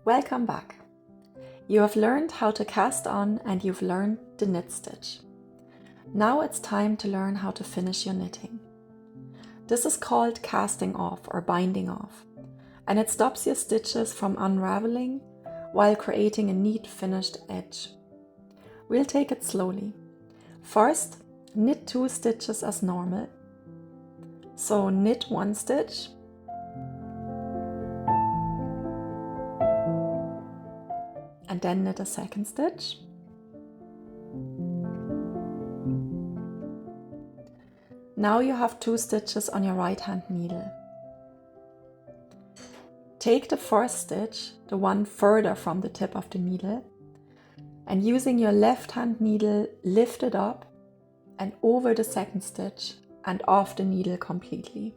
Welcome back. You have learned how to cast on and you've learned the knit stitch. Now it's time to learn how to finish your knitting. This is called casting off or binding off, and it stops your stitches from unraveling while creating a neat finished edge. We'll take it slowly. First, knit 2 stitches as normal. So knit 1 stitch, and then knit a second stitch, now you have 2 stitches on your right hand needle. Take the first stitch, the one further from the tip of the needle, and using your left hand needle lift it up and over the second stitch and off the needle completely.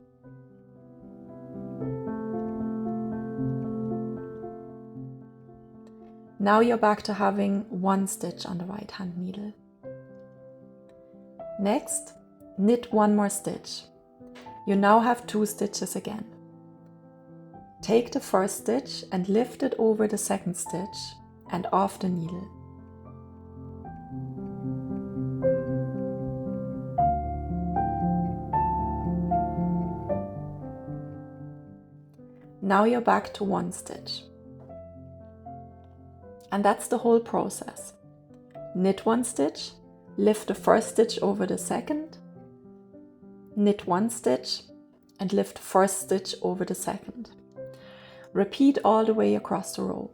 Now you're back to having 1 stitch on the right hand needle. Next, knit 1 more stitch. You now have 2 stitches again. Take the first stitch and lift it over the second stitch and off the needle. Now you're back to 1 stitch. And that's the whole process. Knit 1 stitch, lift the first stitch over the second, knit 1 stitch and lift the first stitch over the second. Repeat all the way across the row.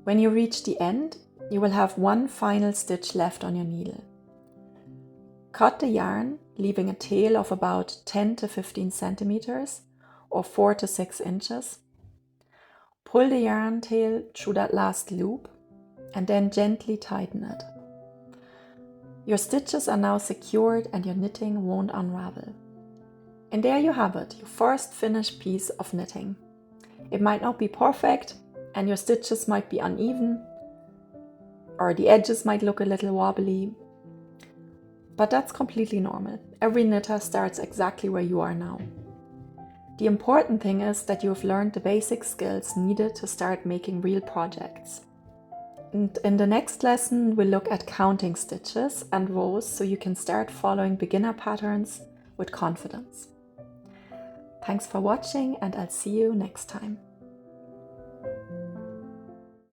When you reach the end, you will have 1 final stitch left on your needle. Cut the yarn, leaving a tail of about 10 to 15 centimeters or 4 to 6 inches. Pull the yarn tail through that last loop and then gently tighten it. Your stitches are now secured and your knitting won't unravel. And there you have it, your first finished piece of knitting. It might not be perfect, and your stitches might be uneven, or the edges might look a little wobbly, but that's completely normal. Every knitter starts exactly where you are now. The important thing is that you have learned the basic skills needed to start making real projects. And in the next lesson, we'll look at counting stitches and rows so you can start following beginner patterns with confidence. Thanks for watching, and I'll see you next time.